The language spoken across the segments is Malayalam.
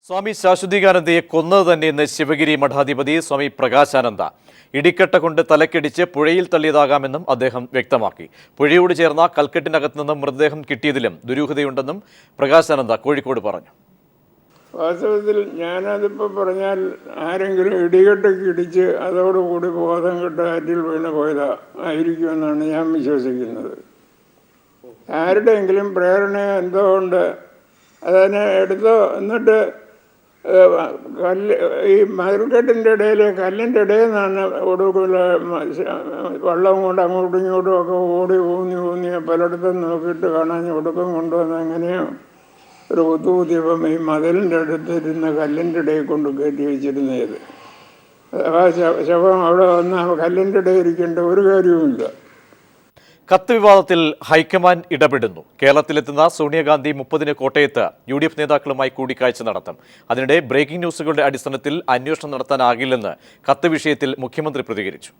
സ്വാമി ശാശ്വതികാനന്ദയെ കൊന്നത് തന്നെയെന്ന് ശിവഗിരി മഠാധിപതി സ്വാമി പ്രകാശാനന്ദ. ഇടിക്കട്ട കൊണ്ട് തലക്കടിച്ച് പുഴയിൽ തള്ളിയതാകാമെന്നും അദ്ദേഹം വ്യക്തമാക്കി. പുഴയോട് ചേർന്ന കൽക്കെട്ടിനകത്ത് നിന്നും മൃതദേഹം കിട്ടിയതിലും ദുരൂഹതയുണ്ടെന്നും പ്രകാശാനന്ദ കോഴിക്കോട് പറഞ്ഞു. വാസ്തവത്തിൽ ഞാനതിപ്പോൾ പറഞ്ഞാൽ ആരെങ്കിലും ഇടികെട്ടൊക്കെ ഇടിച്ച് അതോടുകൂടി ബോധം കെട്ട് ആറ്റിൽ വീണ് ആയിരിക്കുമെന്നാണ് ഞാൻ വിശ്വസിക്കുന്നത്. ആരുടെയെങ്കിലും പ്രേരണ എന്തോ ഉണ്ട്, അതിനെ എടുത്തോ എന്നിട്ട് ഈ മതിൽക്കെട്ടിൻ്റെ ഇടയിൽ കല്ലിൻ്റെ ഇടയിൽ നിന്നാണ് ഒടുക്കിൽ വെള്ളം കൊണ്ട് അങ്ങോട്ടും ഇങ്ങോട്ടും ഒക്കെ ഓടി ഊന്നി പലയിടത്തും നോക്കിയിട്ട് കാണാൻ ഒടുക്കം കൊണ്ടുവന്ന് എങ്ങനെയോ ഒരു കുത്തുകുത്തിയപ്പം ഈ മതിലിൻ്റെ അടുത്തിരുന്ന കല്ലിൻ്റെ ഇടയിൽ കൊണ്ട് കയറ്റി വെച്ചിരുന്നത്. ആ ശവം അവിടെ വന്ന് കല്ലിൻ്റെ ഇടയിൽ ഇരിക്കേണ്ട ഒരു കാര്യവുമില്ല. കത്ത് വിവാദത്തിൽ ഹൈക്കമാൻഡ് ഇടപെടുന്നു. കേരളത്തിലെത്തുന്ന സോണിയാഗാന്ധി 30-ന് കോട്ടയത്ത് UDF നേതാക്കളുമായി കൂടിക്കാഴ്ച നടത്തും. അതിനിടെ ബ്രേക്കിംഗ് ന്യൂസുകളുടെ അടിസ്ഥാനത്തിൽ അന്വേഷണം നടത്താനാകില്ലെന്ന് കത്ത് വിഷയത്തിൽ മുഖ്യമന്ത്രി പ്രതികരിച്ചു.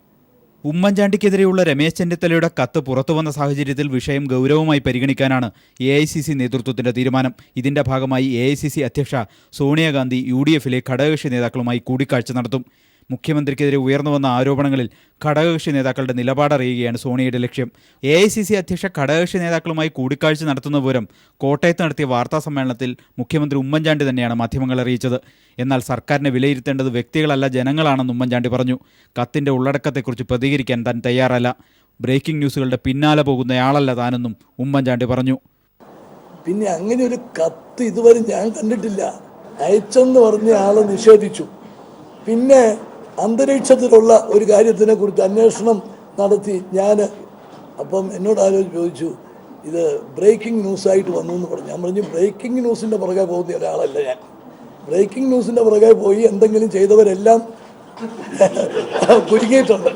ഉമ്മൻചാണ്ടിക്കെതിരെയുള്ള രമേശ് ചെന്നിത്തലയുടെ കത്ത് പുറത്തുവന്ന സാഹചര്യത്തിൽ വിഷയം ഗൗരവമായി പരിഗണിക്കാനാണ് AICC നേതൃത്വത്തിന്റെ തീരുമാനം. ഇതിന്റെ ഭാഗമായി AICC അധ്യക്ഷ സോണിയാഗാന്ധി UDFിലെ ഘടകകക്ഷി നേതാക്കളുമായി കൂടിക്കാഴ്ച നടത്തും. മുഖ്യമന്ത്രിക്കെതിരെ ഉയർന്നുവന്ന ആരോപണങ്ങളിൽ ഘടകകക്ഷി നേതാക്കളുടെ നിലപാടറിയുകയാണ് സോണിയയുടെ ലക്ഷ്യം. AICC അധ്യക്ഷ ഘടകകക്ഷി നേതാക്കളുമായി കൂടിക്കാഴ്ച നടത്തുന്ന വിവരം കോട്ടയത്ത് നടത്തിയ വാർത്താ സമ്മേളനത്തിൽ മുഖ്യമന്ത്രി ഉമ്മൻചാണ്ടി തന്നെയാണ് മാധ്യമങ്ങളെ അറിയിച്ചത്. എന്നാൽ സർക്കാരിനെ വിലയിരുത്തേണ്ടത് വ്യക്തികളല്ല, ജനങ്ങളാണെന്ന് ഉമ്മൻചാണ്ടി പറഞ്ഞു. കത്തിന്റെ ഉള്ളടക്കത്തെക്കുറിച്ച് പ്രതികരിക്കാൻ താൻ തയ്യാറല്ല. ബ്രേക്കിംഗ് ന്യൂസുകളുടെ പിന്നാലെ പോകുന്നയാളല്ല താനെന്നും ഉമ്മൻചാണ്ടി പറഞ്ഞു. പിന്നെ അങ്ങനെ ഒരു കത്ത് ഇതുവരെ ഞാൻ കണ്ടിട്ടില്ല. അയച്ചെന്ന് പറഞ്ഞ ആള് നിഷേധിച്ചു. പിന്നെ അന്തരീക്ഷത്തിലുള്ള ഒരു കാര്യത്തിനെ കുറിച്ച് അന്വേഷണം നടത്തി അപ്പം എന്നോട് ചോദിച്ചു, ഇത് ബ്രേക്കിംഗ് ന്യൂസായിട്ട് വന്നു എന്ന് പറഞ്ഞു. ഞാൻ പറഞ്ഞു, ബ്രേക്കിംഗ് ന്യൂസിൻ്റെ പുറകെ പോകുന്ന ഒരാളല്ല ഞാൻ. ബ്രേക്കിംഗ് ന്യൂസിൻ്റെ പുറകെ പോയി എന്തെങ്കിലും ചെയ്തവരെല്ലാം കുരുങ്ങിയിട്ടുണ്ട്.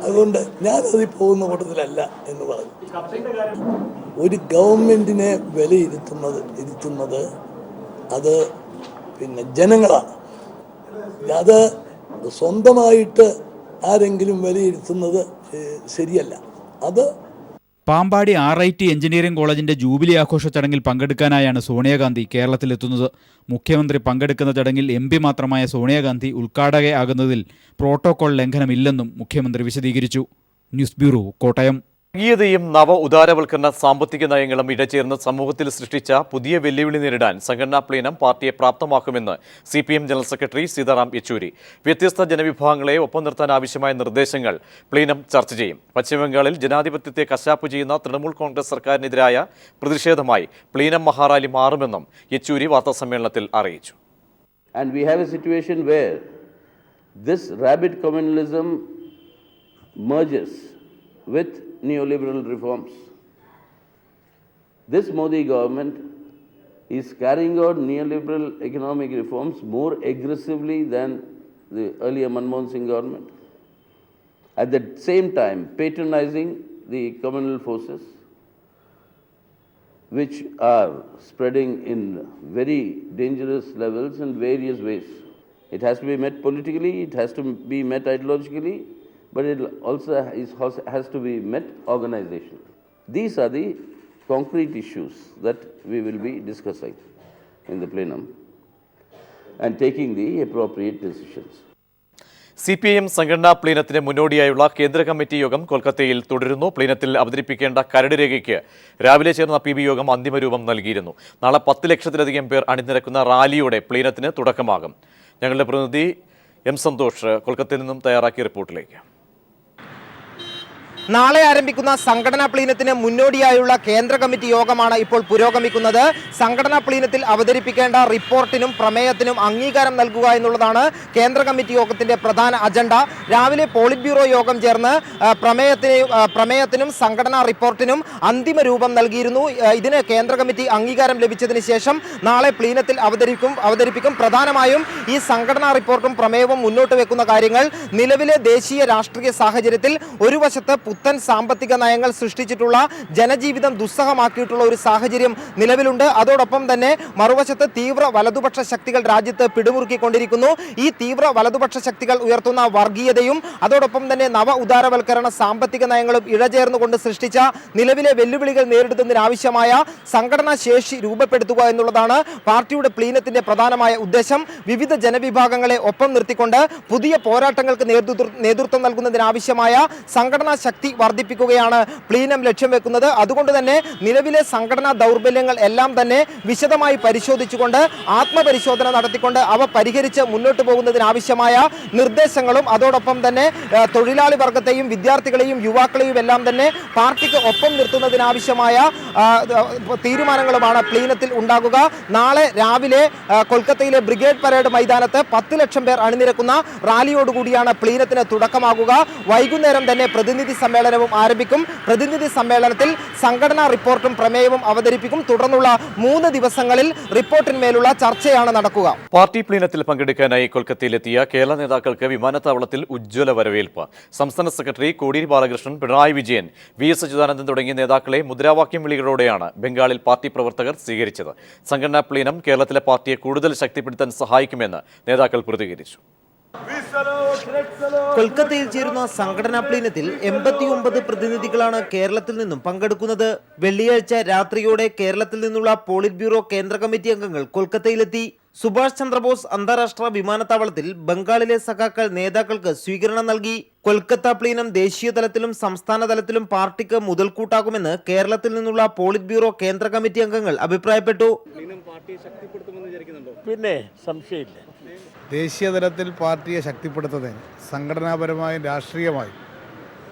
അതുകൊണ്ട് ഞാനതിൽ പോകുന്ന കൂട്ടത്തിലല്ല എന്ന് പറഞ്ഞു. ഒരു ഗവൺമെൻറ്റിനെ ഇരുത്തുന്നത് അത് പിന്നെ ജനങ്ങളാണ്. അത് സ്വന്തമായിട്ട് ആരെങ്കിലും വിലയിരുത്തുന്നത് ശരിയല്ല. അത് പാമ്പാടി RIT എഞ്ചിനീയറിംഗ് കോളേജിന്റെ ജൂബിലി ആഘോഷ ചടങ്ങിൽ പങ്കെടുക്കാനായാണ് സോണിയാഗാന്ധി കേരളത്തിലെത്തുന്നത്. മുഖ്യമന്ത്രി പങ്കെടുക്കുന്ന ചടങ്ങിൽ MP മാത്രമായ സോണിയാഗാന്ധി ഉദ്ഘാടകയാകുന്നതിൽ പ്രോട്ടോകോൾ ലംഘനമില്ലെന്നും മുഖ്യമന്ത്രി വിശദീകരിച്ചു. News bureau, Kottayam. വർഗീയതയും നവ ഉദാരവൽക്കരണ സാമ്പത്തിക നയങ്ങളും ഇടചേർന്ന് സമൂഹത്തിൽ സൃഷ്ടിച്ച പുതിയ വെല്ലുവിളി നേരിടാൻ സംഘടനാ പ്ലീനം പാർട്ടിയെ പ്രാപ്തമാക്കുമെന്ന് CPM general secretary Sitaram Yechury. വ്യത്യസ്ത ജനവിഭാഗങ്ങളെ ഒപ്പം നിർത്താൻ ആവശ്യമായ നിർദ്ദേശങ്ങൾ പ്ലീനം ചർച്ച ചെയ്യും. പശ്ചിമബംഗാളിൽ ജനാധിപത്യത്തെ കശാപ്പ് ചെയ്യുന്ന തൃണമൂൽ കോൺഗ്രസ് സർക്കാരിനെതിരായ പ്രതിഷേധമായി പ്ലീനം മഹാറാലി മാറുമെന്നും യെച്ചൂരി വാർത്താസമ്മേളനത്തിൽ അറിയിച്ചു. And we have a situation where this rabid communalism merges with neoliberal reforms. This Modi government is carrying out neoliberal economic reforms more aggressively than the earlier Manmohan Singh government. At the same time, patronizing the communal forces, which are spreading in very dangerous levels in various ways. It has to be met politically, it has to be met ideologically, but it also has to be met organizationally. These are the concrete issues that we will be discussing in the plenum and taking the appropriate decisions. CPM സംഘടനാ പ്ലീനത്തിന് മുന്നോടിയായുള്ള കേന്ദ്ര കമ്മിറ്റി യോഗം കൊൽക്കത്തയിൽ തുടരുന്നു. പ്ലീനത്തിൽ അവതരിപ്പിക്കേണ്ട കരട് രേഖയ്ക്ക് രാവിലെ ചേർന്ന PB യോഗം അന്തിമരൂപം നൽകിയിരുന്നു. നാളെ 10 ലക്ഷത്തിലധികം പേർ അണിനിരക്കുന്ന റാലിയോടെ പ്ലീനത്തിന് തുടക്കമാകും. ഞങ്ങളുടെ പ്രതിനിധി M. സന്തോഷ് കൊൽക്കത്തയിൽ നിന്നും തയ്യാറാക്കിയ റിപ്പോർട്ടിലേക്ക്. നാളെ ആരംഭിക്കുന്ന സംഘടനാ പ്ലീനത്തിന് മുന്നോടിയായുള്ള കേന്ദ്ര കമ്മിറ്റി യോഗമാണ് ഇപ്പോൾ പുരോഗമിക്കുന്നത്. സംഘടനാ പ്ലീനത്തിൽ അവതരിപ്പിക്കേണ്ട റിപ്പോർട്ടിനും പ്രമേയത്തിനും അംഗീകാരം നൽകുക എന്നുള്ളതാണ് കേന്ദ്ര കമ്മിറ്റി യോഗത്തിന്റെ പ്രധാന അജണ്ട. രാവിലെ പോളിറ്റ് ബ്യൂറോ യോഗം ചേർന്ന് പ്രമേയത്തിനും സംഘടനാ റിപ്പോർട്ടിനും അന്തിമ രൂപം നൽകിയിരുന്നു. ഇതിന് കേന്ദ്ര കമ്മിറ്റി അംഗീകാരം ലഭിച്ചതിന് ശേഷം നാളെ പ്ലീനത്തിൽ അവതരിപ്പിക്കും. പ്രധാനമായും ഈ സംഘടനാ റിപ്പോർട്ടും പ്രമേയവും മുന്നോട്ട് വെക്കുന്ന കാര്യങ്ങൾ നിലവിലെ ദേശീയ രാഷ്ട്രീയ സാഹചര്യത്തിൽ ഒരു വശത്ത് പുത്തൻ സാമ്പത്തിക നയങ്ങൾ സൃഷ്ടിച്ചിട്ടുള്ള ജനജീവിതം ദുസ്സഹമാക്കിയിട്ടുള്ള ഒരു സാഹചര്യം നിലവിലുണ്ട്. അതോടൊപ്പം തന്നെ മറുവശത്ത് തീവ്ര വലതുപക്ഷ ശക്തികൾ രാജ്യത്ത് പിടിമുറുക്കിക്കൊണ്ടിരിക്കുന്നു. ഈ തീവ്ര വലതുപക്ഷ ശക്തികൾ ഉയർത്തുന്ന വർഗീയതയും അതോടൊപ്പം തന്നെ നവ ഉദാരവൽക്കരണ സാമ്പത്തിക നയങ്ങളും ഇഴചേർന്നുകൊണ്ട് സൃഷ്ടിച്ച നിലവിലെ വെല്ലുവിളികൾ നേരിടുന്നതിനാവശ്യമായ സംഘടനാ ശേഷി രൂപപ്പെടുത്തുക എന്നുള്ളതാണ് പാർട്ടിയുടെ പ്ലീനത്തിന്റെ പ്രധാനമായ ഉദ്ദേശം. വിവിധ ജനവിഭാഗങ്ങളെ ഒപ്പം നിർത്തിക്കൊണ്ട് പുതിയ പോരാട്ടങ്ങൾക്ക് നേതൃത്വം നൽകുന്നതിനാവശ്യമായ സംഘടനാ ശക്തി വർദ്ധിപ്പിക്കുകയാണ് പ്ലീനം ലക്ഷ്യം വെക്കുന്നത്. അതുകൊണ്ട് തന്നെ നിലവിലെ സംഘടനാ ദൗർബല്യങ്ങൾ എല്ലാം തന്നെ വിശദമായി പരിശോധിച്ചുകൊണ്ട് ആത്മപരിശോധന നടത്തിക്കൊണ്ട് അവ പരിഹരിച്ച് മുന്നോട്ട് പോകുന്നതിനാവശ്യമായ നിർദ്ദേശങ്ങളും അതോടൊപ്പം തന്നെ തൊഴിലാളി വർഗത്തെയും വിദ്യാർത്ഥികളെയും യുവാക്കളെയും എല്ലാം തന്നെ പാർട്ടിക്ക് ഒപ്പം നിർത്തുന്നതിനാവശ്യമായ തീരുമാനങ്ങളുമാണ് പ്ലീനത്തിൽ ഉണ്ടാകുക. നാളെ രാവിലെ കൊൽക്കത്തയിലെ ബ്രിഗേഡ് പരേഡ് മൈതാനത്ത് 10 ലക്ഷം പേർ അണിനിരക്കുന്ന റാലിയോടുകൂടിയാണ് പ്ലീനത്തിന് തുടക്കമാകുക. വൈകുന്നേരം തന്നെ പ്രതിനിധി സമ്മേളനവും ആരംഭിക്കും. പ്രതിനിധി സമ്മേളനത്തിൽ സംഘടനാ റിപ്പോർട്ടും പ്രമേയവും അവതരിപ്പിക്കും. തുടർന്നുള്ള 3 ദിവസങ്ങളിൽ റിപ്പോർട്ടിന്മേലുള്ള ചർച്ചയാണ് നടക്കുക. പാർട്ടി പ്ലീനത്തിൽ പങ്കെടുക്കാനായി കൊൽക്കത്തയിലെത്തിയ കേരള നേതാക്കൾക്ക് വിമാനത്താവളത്തിൽ ഉജ്ജ്വല വരവേൽപ്പ്. സംസ്ഥാന സെക്രട്ടറി കോടിയേരി ബാലകൃഷ്ണൻ, പിണറായി വിജയൻ, VS അച്യുതാനന്ദൻ തുടങ്ങിയ നേതാക്കളെ മുദ്രാവാക്യം വിളികളോടെയാണ് ബംഗാളിൽ പാർട്ടി പ്രവർത്തകർ സ്വീകരിച്ചത്. സംഘടനാ പ്ലീനം കേരളത്തിലെ പാർട്ടിയെ കൂടുതൽ ശക്തിപ്പെടുത്താൻ സഹായിക്കുമെന്ന് നേതാക്കൾ പ്രതികരിച്ചു. കൊൽക്കത്തയിൽ ചേരുന്ന സംഘടനാ പ്ലീനത്തിൽ 89 പ്രതിനിധികളാണ് കേരളത്തിൽ നിന്നും പങ്കെടുക്കുന്നത്. വെള്ളിയാഴ്ച രാത്രിയോടെ കേരളത്തിൽ നിന്നുള്ള പോളിറ്റ് ബ്യൂറോ കേന്ദ്ര കമ്മിറ്റി അംഗങ്ങൾ കൊൽക്കത്തയിലെത്തി. സുഭാഷ് ചന്ദ്രബോസ് അന്താരാഷ്ട്ര വിമാനത്താവളത്തിൽ ബംഗാളിലെ സഖാക്കൾ നേതാക്കൾക്ക് സ്വീകരണം നൽകി. കൊൽക്കത്ത പ്ലീനം ദേശീയ തലത്തിലും സംസ്ഥാന തലത്തിലും പാർട്ടിക്ക് മുതൽക്കൂട്ടാക്കുമെന്ന് കേരളത്തിൽ നിന്നുള്ള പോളിറ്റ് ബ്യൂറോ കേന്ദ്ര കമ്മിറ്റി അംഗങ്ങൾ അഭിപ്രായപ്പെട്ടു. പിന്നെ സംശയമില്ല, ദേശീയ തലത്തിൽ പാർട്ടിയെ ശക്തിപ്പെടുത്തുന്നതിന് സംഘടനാപരമായും രാഷ്ട്രീയമായും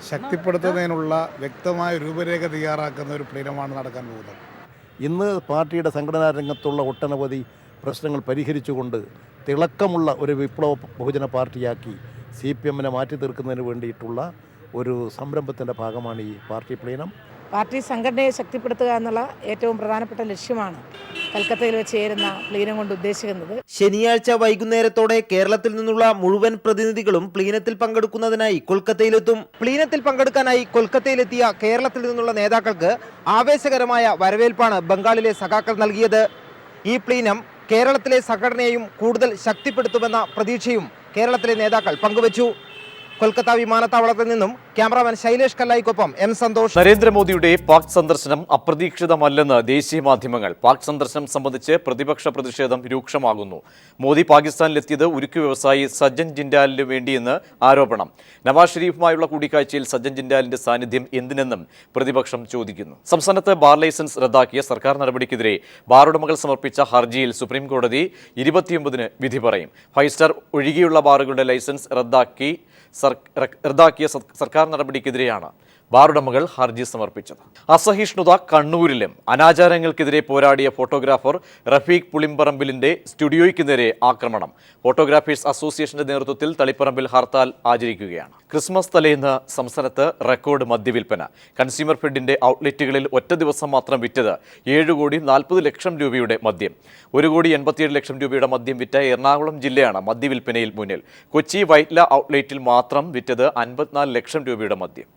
ശക്തിപ്പെടുത്തുന്നതിനുള്ള വ്യക്തമായ രൂപരേഖ തയ്യാറാക്കുന്ന ഒരു പ്ലീനമാണ് നടക്കാൻ പോകുന്നത്. ഇന്ന് പാർട്ടിയുടെ സംഘടനാ രംഗത്തുള്ള ഒട്ടനവധി പ്രശ്നങ്ങൾ പരിഹരിച്ചുകൊണ്ട് തിളക്കമുള്ള ഒരു വിപ്ലവ ബഹുജന പാർട്ടിയാക്കി CPM-നെ മാറ്റി തീർക്കുന്നതിന് വേണ്ടിയിട്ടുള്ള ഒരു സംരംഭത്തിൻ്റെ ഭാഗമാണ് ഈ പാർട്ടി പ്ലീനം. പാർട്ടി സംഘടനയെ ശക്തിപ്പെടുത്തുക എന്നുള്ള ഏറ്റവും പ്രധാനപ്പെട്ട ലക്ഷ്യമാണ് കൽക്കത്തയിൽ വെച്ച് ചേരുന്ന പ്ലീനം കൊണ്ട് ഉദ്ദേശിക്കുന്നത്. ശനിയാഴ്ച വൈകുന്നേരത്തോടെ കേരളത്തിൽ നിന്നുള്ള മുഴുവൻ പ്രതിനിധികളും പ്ലീനത്തിൽ പങ്കെടുക്കുന്നതിനായി കൊൽക്കത്തയിലെത്തും. പ്ലീനത്തിൽ പങ്കെടുക്കാനായി കൊൽക്കത്തയിലെത്തിയ കേരളത്തിൽ നിന്നുള്ള നേതാക്കൾക്ക് ആവേശകരമായ വരവേൽപ്പാണ് ബംഗാളിലെ സഖാക്കൾ നൽകിയത്. ഈ പ്ലീനം കേരളത്തിലെ സംഘടനയെയും കൂടുതൽ ശക്തിപ്പെടുത്തുമെന്ന പ്രതീക്ഷയും കേരളത്തിലെ നേതാക്കൾ പങ്കുവച്ചു. കൊൽക്കത്ത വിമാനത്താവളത്തിൽ നിന്നും ക്യാമറാമാൻ ശൈലേഷ് കല്ലായിക്കൊപ്പം M. സന്തോഷ്. നരേന്ദ്രമോദിയുടെ പാക് സന്ദർശനം അപ്രതീക്ഷിതമല്ലെന്ന് ദേശീയ മാധ്യമങ്ങൾ. പാക് സന്ദർശനം സംബന്ധിച്ച് പ്രതിപക്ഷ പ്രതിഷേധം രൂക്ഷമാകുന്നു. മോദി പാകിസ്ഥാനിലെത്തിയത് ഉരുക്കു വ്യവസായി സജ്ജൻ ജിൻഡാലിന് വേണ്ടിയെന്ന് ആരോപണം. നവാസ് ഷെരീഫുമായുള്ള കൂടിക്കാഴ്ചയിൽ സജ്ജൻ ജിൻഡാലിന്റെ സാന്നിധ്യം എന്തിനെന്നും പ്രതിപക്ഷം ചോദിക്കുന്നു. സംസ്ഥാനത്ത് ബാർ ലൈസൻസ് റദ്ദാക്കിയ സർക്കാർ നടപടിക്കെതിരെ ബാർ ഉടമകൾ സമർപ്പിച്ച ഹർജിയിൽ സുപ്രീം കോടതി 29-ന് വിധി പറയും. 5 സ്റ്റാർ ഒഴികെയുള്ള ബാറുകളുടെ ലൈസൻസ് റദ്ദാക്കിയ സർക്കാർ നടപടിക്കെതിരെയാണ് ബാർ ഉടമകൾ ഹർജി സമർപ്പിച്ചത്. അസഹിഷ്ണുത കണ്ണൂരിലും. അനാചാരങ്ങൾക്കെതിരെ പോരാടിയ ഫോട്ടോഗ്രാഫർ റഫീഖ് പുളിമ്പറമ്പിലിന്റെ സ്റ്റുഡിയോയ്ക്ക് നേരെ ആക്രമണം. ഫോട്ടോഗ്രാഫേഴ്സ് അസോസിയേഷന്റെ നേതൃത്വത്തിൽ തളിപ്പറമ്പിൽ ഹർത്താൽ ആചരിക്കുകയാണ്. ക്രിസ്മസ് തലേന്ന് സംസ്ഥാനത്ത് റെക്കോർഡ് മദ്യവിൽപ്പന. കൺസ്യൂമർ ഫെഡിന്റെ ഔട്ട്ലെറ്റുകളിൽ ഒറ്റ ദിവസം മാത്രം വിറ്റത് 7,40,00,000 രൂപയുടെ മദ്യം. 1,87,00,000 രൂപയുടെ മദ്യം വിറ്റ എറണാകുളം ജില്ലയാണ് മദ്യവിൽപ്പനയിൽ മുന്നിൽ. കൊച്ചി വൈറ്റ്ല ഔട്ട്ലെറ്റിൽ മാത്രം വിറ്റത് 54 ലക്ഷം രൂപയുടെ മദ്യം.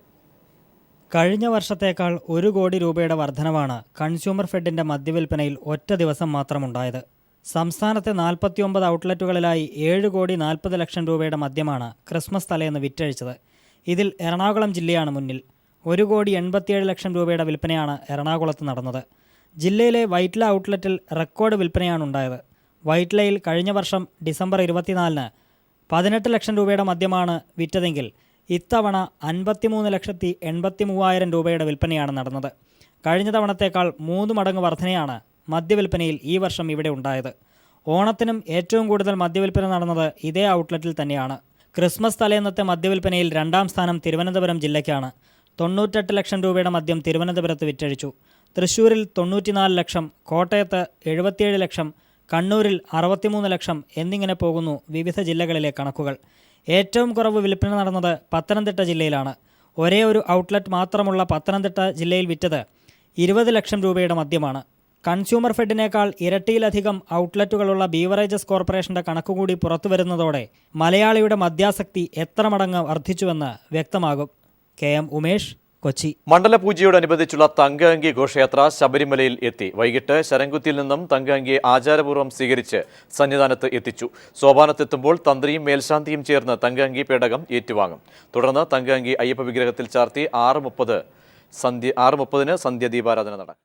കഴിഞ്ഞ വർഷത്തേക്കാൾ 1 കോടി രൂപയുടെ വർധനവാണ് കൺസ്യൂമർ ഫെഡിന്റെ മദ്യവിൽപ്പനയിൽ ഒറ്റ ദിവസം മാത്രമുണ്ടായത്. സംസ്ഥാനത്തെ 49 ഔട്ട്ലെറ്റുകളിലായി 7,40,00,000 രൂപയുടെ മദ്യമാണ് ക്രിസ്മസ് തലേന്ന് വിറ്റഴിച്ചത്. ഇതിൽ എറണാകുളം ജില്ലയാണ് മുന്നിൽ. 1,87,00,000 രൂപയുടെ വിൽപ്പനയാണ് എറണാകുളത്ത് നടന്നത്. ജില്ലയിലെ വൈറ്റ്ല ഔട്ട്ലെറ്റിൽ റെക്കോർഡ് വിൽപ്പനയാണുണ്ടായത്. വൈറ്റ്ലയിൽ കഴിഞ്ഞ വർഷം ഡിസംബർ 24-ന് 18 ലക്ഷം രൂപയുടെ മദ്യമാണ് വിറ്റതെങ്കിൽ ഇത്തവണ 53,83,000 രൂപയുടെ വിൽപ്പനയാണ് നടന്നത്. കഴിഞ്ഞ തവണത്തേക്കാൾ 3 മടങ്ങ് വർധനയാണ് മദ്യവിൽപ്പനയിൽ ഈ വർഷം ഇവിടെ ഉണ്ടായത്. ഓണത്തിനും ഏറ്റവും കൂടുതൽ മദ്യവിൽപ്പന നടന്നത് ഇതേ ഔട്ട്ലെറ്റിൽ തന്നെയാണ്. ക്രിസ്മസ് തലേന്നത്തെ മദ്യവിൽപ്പനയിൽ 2ാം സ്ഥാനം തിരുവനന്തപുരം ജില്ലയ്ക്കാണ്. 98 ലക്ഷം രൂപയുടെ മദ്യം തിരുവനന്തപുരത്ത് വിറ്റഴിച്ചു. തൃശ്ശൂരിൽ 94 ലക്ഷം, കോട്ടയത്ത് 77 ലക്ഷം, കണ്ണൂരിൽ 63 ലക്ഷം എന്നിങ്ങനെ പോകുന്നു വിവിധ ജില്ലകളിലെ കണക്കുകൾ. ഏറ്റവും കുറവ് വിൽപ്പന നടന്നത് പത്തനംതിട്ട ജില്ലയിലാണ്. ഒരേ ഒരു ഔട്ട്ലെറ്റ് മാത്രമുള്ള പത്തനംതിട്ട ജില്ലയിൽ വിറ്റത് 20 ലക്ഷം രൂപയുടെ മദ്യമാണ്. കൺസ്യൂമർ ഫെഡിനേക്കാൾ ഇരട്ടിയിലധികം ഔട്ട്ലെറ്റുകളുള്ള ബീവറേജസ് കോർപ്പറേഷന്റെ കണക്കുകൂടി പുറത്തുവരുന്നതോടെ മലയാളിയുടെ മദ്യാസക്തി എത്ര മടങ്ങ് വർദ്ധിച്ചുവെന്ന് വ്യക്തമാകും. KM ഉമേഷ്, കൊച്ചി. മണ്ഡലപൂജയോടനുബന്ധിച്ചുള്ള തങ്കഅങ്കി ഘോഷയാത്ര ശബരിമലയിൽ എത്തി. വൈകിട്ട് ശരംകുത്തിയിൽ നിന്നും തങ്കഅങ്കിയെ ആചാരപൂർവ്വം സ്വീകരിച്ച് സന്നിധാനത്ത് എത്തിച്ചു. സോപാനത്തെത്തുമ്പോൾ തന്ത്രിയും മേൽശാന്തിയും ചേർന്ന് തങ്കഅങ്കി പേടകം ഏറ്റുവാങ്ങും. തുടർന്ന് തങ്കഅങ്കി അയ്യപ്പ വിഗ്രഹത്തിൽ ചാർത്തി 6:30 സന്ധ്യ ദീപാരാധന നടക്കും.